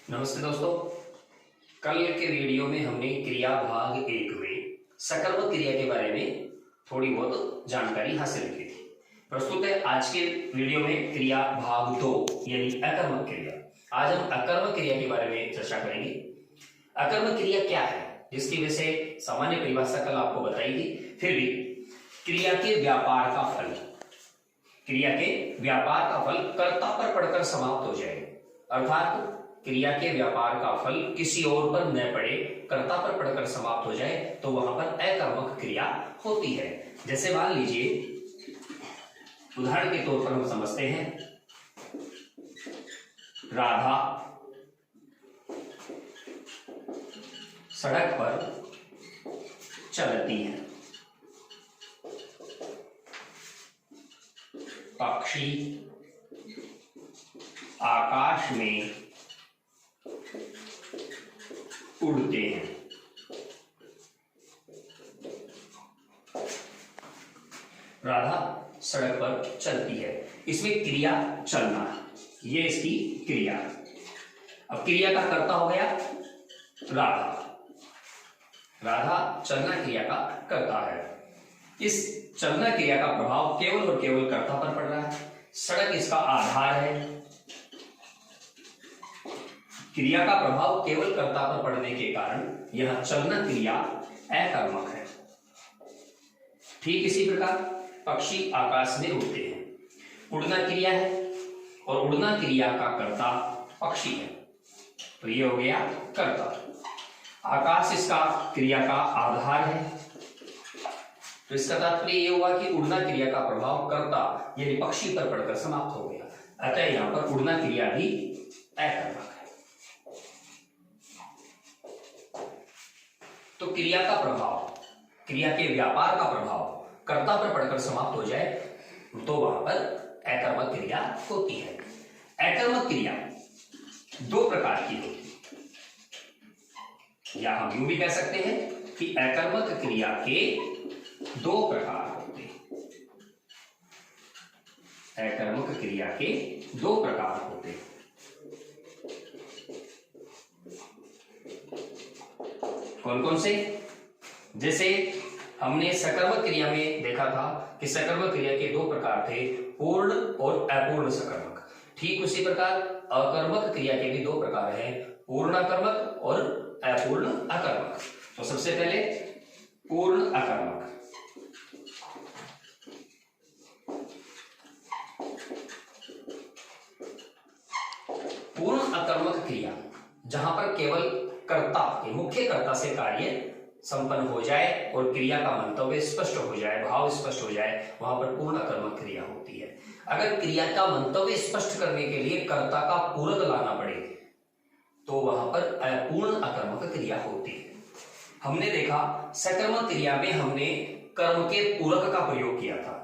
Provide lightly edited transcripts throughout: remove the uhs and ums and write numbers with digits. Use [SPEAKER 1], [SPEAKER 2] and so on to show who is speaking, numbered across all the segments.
[SPEAKER 1] नमस्ते दोस्तों। कल के वीडियो में हमने क्रिया भाग 1 में सकर्मक क्रिया के बारे में थोड़ी बहुत जानकारी हासिल की थी। प्रस्तुत है आज के वीडियो में क्रिया भाग 2 यानी अकर्मक क्रिया। आज हम अकर्मक क्रिया के बारे में चर्चा करेंगे। अकर्मक क्रिया क्या है, जिसकी वजह से सामान्य परिभाषा कल आपको बताई थी, फिर भी क्रिया के व्यापार का फल, क्रिया के व्यापार का फल कर्ता पर पड़कर समाप्त हो जाए, अर्थात क्रिया के व्यापार का फल किसी और पर न पड़े, कर्ता पर पड़कर समाप्त हो जाए तो वहां पर अकर्मक क्रिया होती है। जैसे मान लीजिए, उदाहरण के तौर पर हम समझते हैं, राधा सड़क पर चलती है, पक्षी आकाश में उड़ते हैं। राधा सड़क पर चलती है, इसमें क्रिया चलना, ये इसकी क्रिया। अब क्रिया का कर्ता हो गया राधा, राधा चलना क्रिया का कर्ता है। इस चलना क्रिया का प्रभाव केवल और केवल कर्ता पर पड़ रहा है। सड़क इसका आधार है। क्रिया का प्रभाव केवल कर्ता पर पड़ने के कारण यह चलना क्रिया अकर्मक है। ठीक इसी प्रकार पक्षी आकाश में उड़ते हैं, उड़ना क्रिया है और उड़ना क्रिया का कर्ता पक्षी है, तो ये हो गया कर्ता। आकाश इसका क्रिया का आधार है, तो इसका तात्पर्य ये हुआ कि उड़ना क्रिया का प्रभाव कर्ता यानी पक्षी पर पड़कर समाप्त हो गया, अतः यहां पर उड़ना क्रिया भी अकर्मक है। तो क्रिया का प्रभाव, क्रिया के व्यापार का प्रभाव कर्ता पर पड़कर समाप्त हो जाए तो वहां पर अकर्मक क्रिया होती है। अकर्मक क्रिया दो प्रकार की होती है, या हम यूं भी कह सकते हैं कि अकर्मक क्रिया के दो प्रकार होते हैं। अकर्मक क्रिया के दो प्रकार होते हैं। कौन कौन से? जैसे हमने सकर्मक क्रिया में देखा था कि सकर्मक क्रिया के दो प्रकार थे, पूर्ण और अपूर्ण सकर्मक। ठीक उसी प्रकार अकर्मक क्रिया के भी दो प्रकार हैं, पूर्ण अकर्मक और अपूर्ण अकर्मक। तो सबसे पहले पूर्ण अकर्मक। पूर्ण अकर्मक क्रिया जहां पर केवल कर्ता के मुख्य कर्ता से कार्य संपन्न हो जाए और क्रिया का मंतव्य स्पष्ट हो जाए, भाव स्पष्ट हो जाए, वहां पर पूर्ण अकर्मक क्रिया होती है। अगर क्रिया का मंतव्य स्पष्ट करने के लिए कर्ता का पूरक लाना पड़े तो वहां पर अपूर्ण अकर्मक क्रिया होती है। हमने देखा सकर्मक क्रिया में हमने कर्म के पूरक का प्रयोग किया था,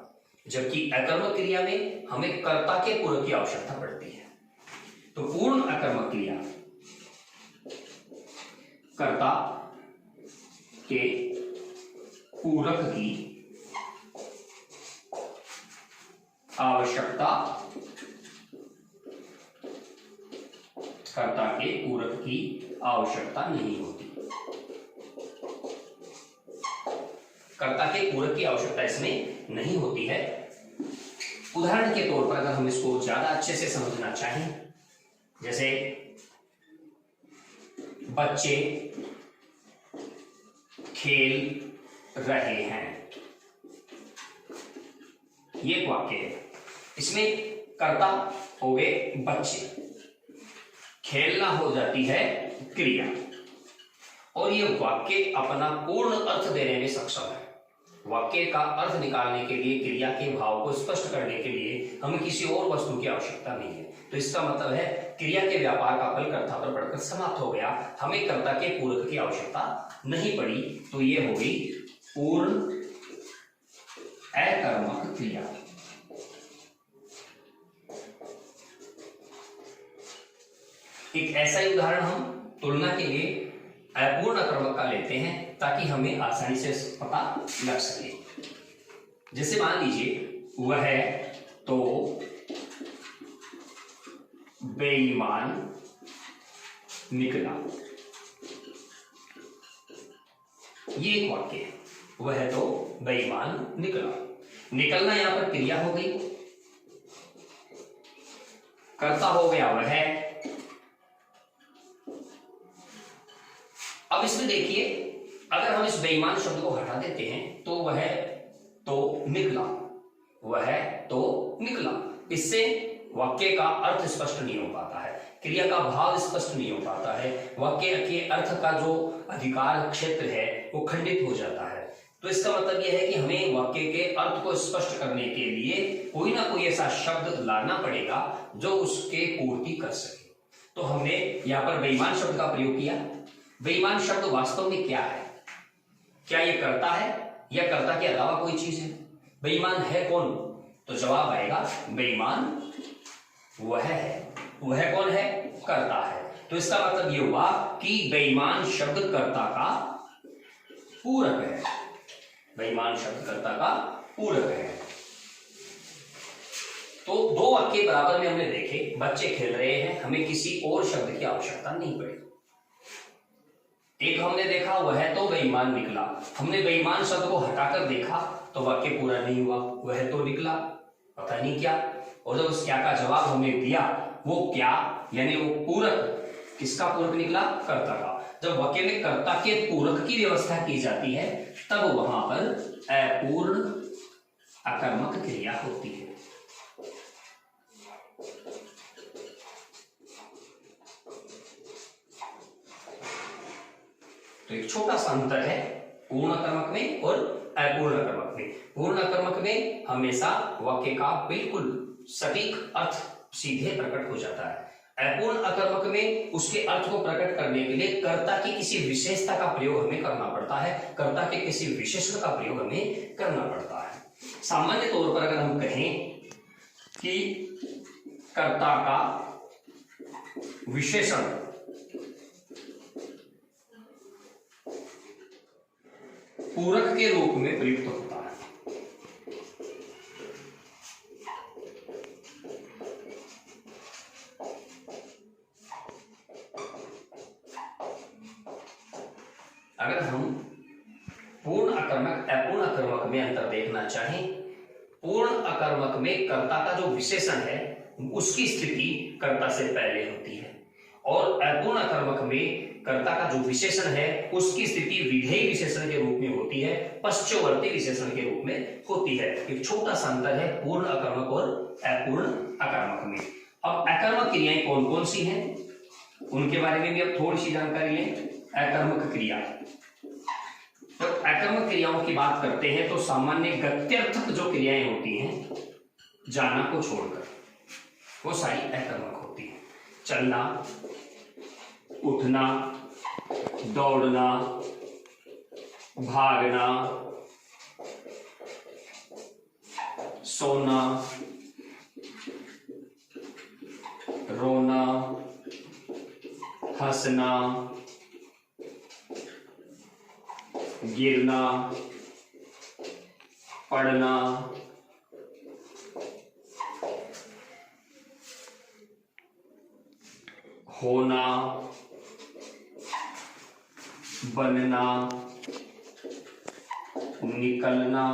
[SPEAKER 1] जबकि अकर्मक क्रिया में हमें कर्ता के पूरक की आवश्यकता पड़ती है। तो पूर्ण अकर्मक क्रिया कर्ता के पूरक की आवश्यकता, कर्ता के पूरक की आवश्यकता नहीं होती। कर्ता के पूरक की आवश्यकता इसमें नहीं होती है। उदाहरण के तौर पर अगर हम इसको ज्यादा अच्छे से समझना चाहें, जैसे बच्चे खेल रहे हैं, ये एक वाक्य है। इसमें कर्ता हो गए बच्चे, खेलना हो जाती है क्रिया, और ये वाक्य अपना पूर्ण अर्थ देने में सक्षम है। वाक्य का अर्थ निकालने के लिए, क्रिया के भाव को स्पष्ट करने के लिए हमें किसी और वस्तु की आवश्यकता नहीं है। तो इसका मतलब है क्रिया के व्यापार का फल कर्ता पर पड़कर समाप्त हो गया, हमें कर्ता के पूरक की आवश्यकता नहीं पड़ी। तो ये हो गई पूर्ण अकर्मक क्रिया। एक ऐसा ही उदाहरण हम तुलना के लिए अपूर्ण अकर्मक का लेते हैं ताकि हमें आसानी से पता लग सके। जैसे मान लीजिए वह तो बेईमान निकला, ये एक वाक्य है, वह तो बेईमान निकला। निकलना यहां पर क्रिया हो गई, कर्ता हो गया वह। अब इसमें देखिए, अगर हम इस बेईमान शब्द को हटा देते हैं तो वह तो निकला, वह तो निकला, इससे वाक्य का अर्थ स्पष्ट नहीं हो पाता है, क्रिया का भाव स्पष्ट नहीं हो पाता है, वाक्य के अर्थ का जो अधिकार क्षेत्र है वो खंडित हो जाता है। तो इसका मतलब यह है कि हमें वाक्य के अर्थ को स्पष्ट करने के लिए कोई ना कोई ऐसा शब्द लाना पड़ेगा जो उसके पूर्ति कर सके। तो हमने यहाँ पर बेईमान शब्द का प्रयोग किया। बेईमान शब्द वास्तव में क्या है? क्या ये कर्ता है या कर्ता के अलावा कोई चीज है? बेईमान है कौन? तो जवाब आएगा बेईमान वह है। वह कौन है? कर्ता है। तो इसका मतलब ये हुआ कि बेईमान शब्द कर्ता का पूरक है। बेईमान शब्द कर्ता का पूरक है। तो दो वाक्य बराबर में हमने देखे, बच्चे खेल रहे हैं, हमें किसी और शब्द की आवश्यकता नहीं पड़ी। एक हमने देखा वह तो बेईमान निकला, हमने बेईमान शब्द को हटाकर देखा तो वाक्य पूरा नहीं हुआ, वह तो निकला पता नहीं क्या। और जब उस क्या का जवाब हमने दिया, वो क्या यानी वो पूरक, किसका पूरक निकला? कर्ता का। जब वाक्य में कर्ता के पूरक की व्यवस्था की जाती है तब वहां पर अपूर्ण अकर्मक क्रिया होती है। तो एक छोटा सा अंतर है पूर्ण कर्मक में और अपूर्ण कर्मक में। पूर्ण कर्मक में हमेशा वाक्य का बिल्कुल सटीक अर्थ सीधे प्रकट हो जाता है। अपूर्ण अकर्मक में उसके अर्थ को प्रकट करने के लिए कर्ता की किसी विशेषता का प्रयोग हमें करना पड़ता है, कर्ता के किसी विशेषण का प्रयोग हमें करना पड़ता है। सामान्य तौर पर अगर हम कहें कि कर्ता का विशेषण पूरक के रूप में प्रयुक्त होता है। अगर हम पूर्ण अकर्मक अपूर्ण अकर्मक में अंतर देखना चाहें, पूर्ण अकर्मक में कर्ता का जो विशेषण है उसकी स्थिति कर्ता से पहले होती है और अपूर्ण अकर्मक में कर्ता का जो विशेषण है उसकी स्थिति विधेय विशेषण के रूप में होती है, पश्चवर्ती विशेषण के रूप में होती है। एक छोटा सा अंतर है पूर्ण अकर्मक और अपूर्ण अकर्मक में। अब अकर्मक क्रियाएं कौन कौन सी हैं उनके बारे में भी अब थोड़ी सी जानकारी लें। अकर्मक क्रिया, जब अकर्मक क्रियाओं की बात करते हैं तो सामान्य गत्यर्थक जो क्रियाएं होती हैं जाना को छोड़कर वो सारी अकर्मक होती है। चलना, उठना, दौड़ना, भागना, सोना, रोना, हंसना, गिरना, पढ़ना, होना, बनना, निकलना।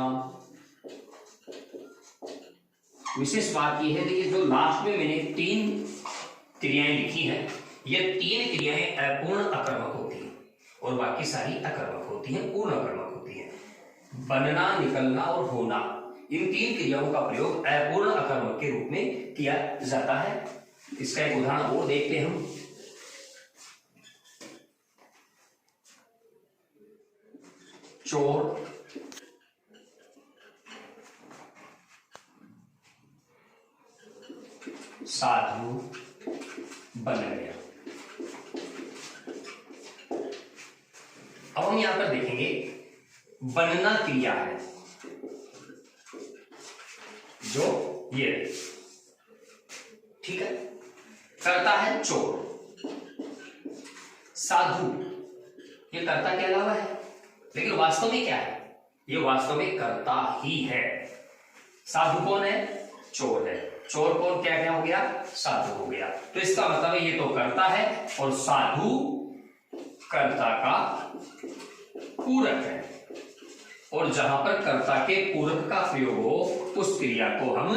[SPEAKER 1] विशेष बात यह है कि जो लास्ट में मैंने 3 क्रियाएं लिखी हैं, ये 3 क्रियाएं अपूर्ण अकर्मक होती हैं और बाकी सारी अकर्मक होती हैं, पूर्ण अकर्मक होती हैं। बनना, निकलना और होना, इन 3 क्रियाओं का प्रयोग अपूर्ण अकर्मक के रूप में किया जाता है। इसका एक उदाहरण और देखते हैं हम। चोर, साधु बन गया। अब हम यहां पर देखेंगे बनना क्रिया है जो ये, ठीक है, करता है चोर। साधु ये कर्ता के अलावा है लेकिन वास्तव में क्या है? ये वास्तव में कर्ता ही है। साधु कौन है? चोर है। चोर कौन क्या क्या हो गया, साधु हो गया। तो इसका मतलब है ये तो कर्ता है और साधु कर्ता का पूरक है, और जहां पर कर्ता के पूरक का प्रयोग हो उस क्रिया को हम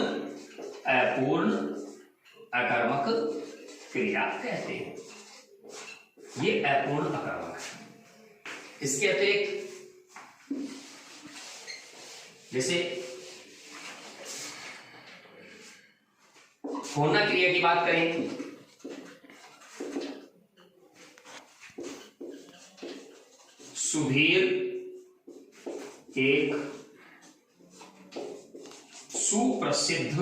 [SPEAKER 1] अपूर्ण अकर्मक क्रिया कहते हैं। ये अपूर्ण अकर्मक है। इसके अतिरिक्त जैसे होना क्रिया की बात करें, सुधीर एक सुप्रसिद्ध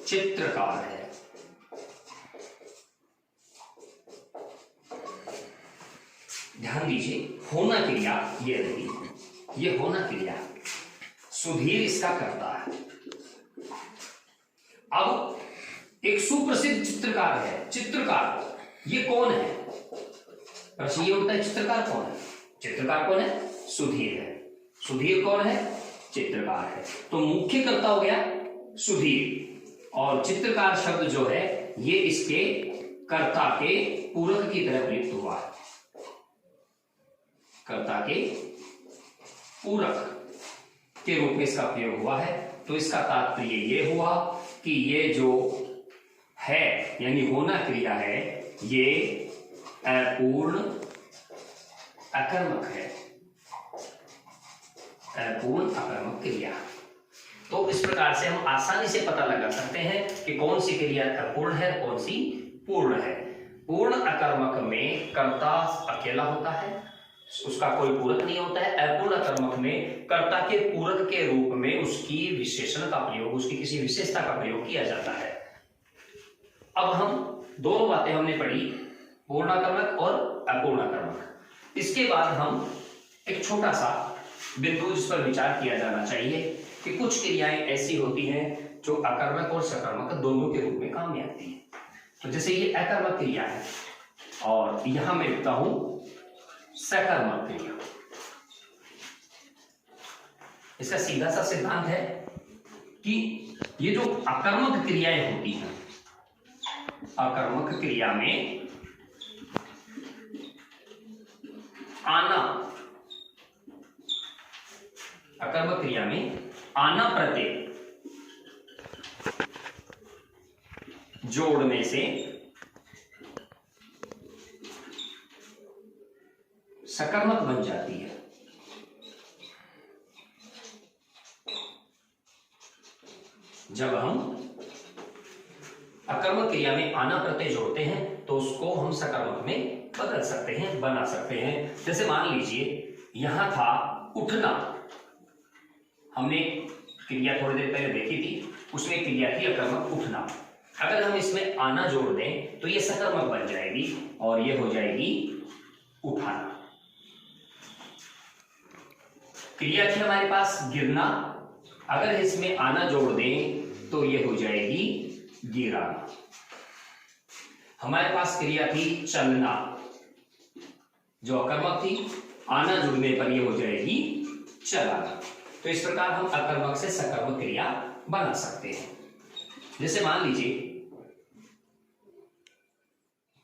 [SPEAKER 1] चित्रकार है। ध्यान दीजिए, होना क्रिया ये नहीं, ये होना क्रिया, सुधीर इसका करता है। अब एक सुप्रसिद्ध चित्रकार है, चित्रकार ये कौन है, प्रश्न ये उठता है चित्रकार कौन है, चित्रकार कौन है, सुधीर है। सुधीर कौन है, चित्रकार है। तो मुख्य कर्ता हो गया सुधीर, और चित्रकार शब्द जो है ये इसके कर्ता के पूरक की तरह प्रयुक्त हुआ है, कर्ता के पूरक के रूप में इसका प्रयोग हुआ है। तो इसका तात्पर्य ये हुआ कि ये जो है यानी होना क्रिया है ये अपूर्ण अकर्मक है, अपूर्ण अकर्मक क्रिया। तो इस प्रकार से हम आसानी से पता लगा सकते हैं कि कौन सी क्रिया अपूर्ण है, कौन सी पूर्ण है। पूर्ण अकर्मक में कर्ता अकेला होता है, उसका कोई पूरक नहीं होता है। अपूर्ण अकर्मक में कर्ता के पूरक के रूप में उसकी विशेषण का प्रयोग, उसकी किसी विशेषता का प्रयोग किया जाता है। अब हम दोनों बातें हमने पढ़ी, पूर्ण अकर्मक और अपूर्ण अकर्मक। इसके बाद हम एक छोटा सा बिंदु जिस पर विचार किया जाना चाहिए कि कुछ क्रियाएं ऐसी होती हैं जो अकर्मक और सकर्मक दोनों के रूप में काम में आती है। तो जैसे ये अकर्मक क्रिया है और यहां मैं लिखता हूं सकर्मक क्रिया। इसका सीधा सा सिद्धांत है कि ये जो अकर्मक क्रियाएं होती हैं, अकर्मक क्रिया में आना, अकर्मक क्रिया में आना प्रत्यय जोड़ने से सकर्मक बन जाती है। जब हम अकर्मक क्रिया में आना प्रत्यय जोड़ते हैं तो उसको हम सकर्मक में बदल सकते हैं, बना सकते हैं। जैसे मान लीजिए यहां था उठना, हमने क्रिया थोड़ी देर पहले देखी थी, उसमें क्रिया थी अकर्मक उठना। अगर हम इसमें आना जोड़ दें तो ये सकर्मक बन जाएगी और ये हो जाएगी उठाना। क्रिया थी हमारे पास गिरना, अगर इसमें आना जोड़ दें तो ये हो जाएगी गिराना। हमारे पास क्रिया थी चलना, जो अकर्मक थी, आना जुड़ने पर ये हो जाएगी चलाना। तो इस प्रकार हम अकर्मक से सकर्मक क्रिया बना सकते हैं। जैसे मान लीजिए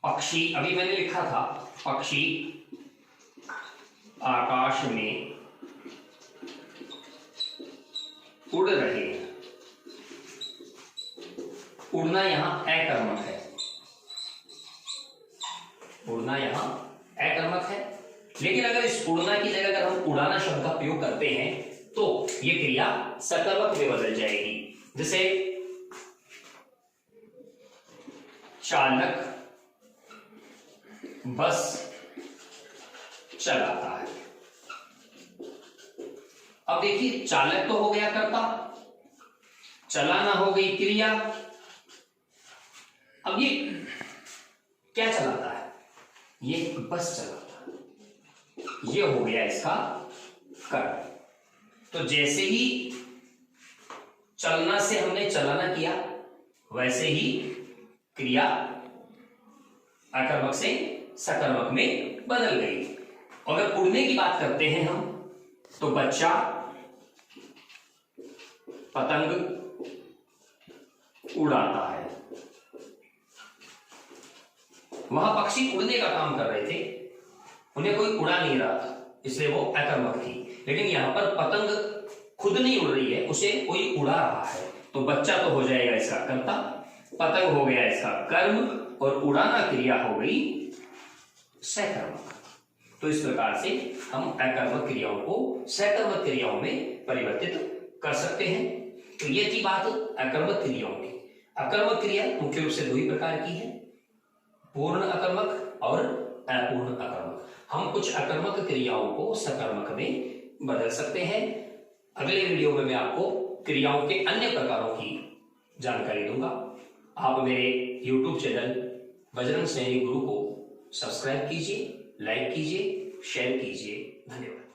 [SPEAKER 1] पक्षी, अभी मैंने लिखा था पक्षी आकाश में उड़ रहे हैं। उड़ना यहां अकर्मक है, उड़ना यहां अकर्मक है। लेकिन अगर इस उड़ना की जगह अगर हम उड़ाना शब्द का प्रयोग करते हैं तो ये क्रिया सकर्मक में बदल जाएगी। जैसे चालक बस चलाता है। अब देखिए चालक तो हो गया कर्ता, चलाना हो गई क्रिया। अब ये क्या चलाता है, ये बस चलाता है, ये हो गया इसका कर्म। तो जैसे ही चलना से हमने चलाना किया वैसे ही क्रिया अकर्मक से सकर्मक में बदल गई। अगर उड़ने की बात करते हैं हम तो बच्चा पतंग उड़ाता है। वहां पक्षी उड़ने का काम कर रहे थे, उन्हें कोई उड़ा नहीं रहा था, इसलिए वो अकर्मक थी। लेकिन यहां पर पतंग खुद नहीं उड़ रही है, उसे कोई उड़ा रहा है, तो बच्चा तो हो जाएगा इसका कर्ता, पतंग हो गया इसका कर्म, और उड़ाना क्रिया हो गई सकर्मक। तो इस प्रकार से हम अकर्मक क्रियाओं को सकर्मक क्रियाओं में परिवर्तित कर सकते हैं। तो ये थी बात अकर्मक क्रियाओं की। अकर्मक क्रिया मुख्य रूप से दो ही प्रकार की है, पूर्ण अकर्मक और अपूर्ण अकर्मक। हम कुछ अकर्मक क्रियाओं को सकर्मक में बदल सकते हैं। अगले वीडियो में मैं आपको क्रियाओं के अन्य प्रकारों की जानकारी दूंगा। आप मेरे YouTube चैनल बजरंग सैनिक गुरु को सब्सक्राइब कीजिए, लाइक कीजिए, शेयर कीजिए। धन्यवाद।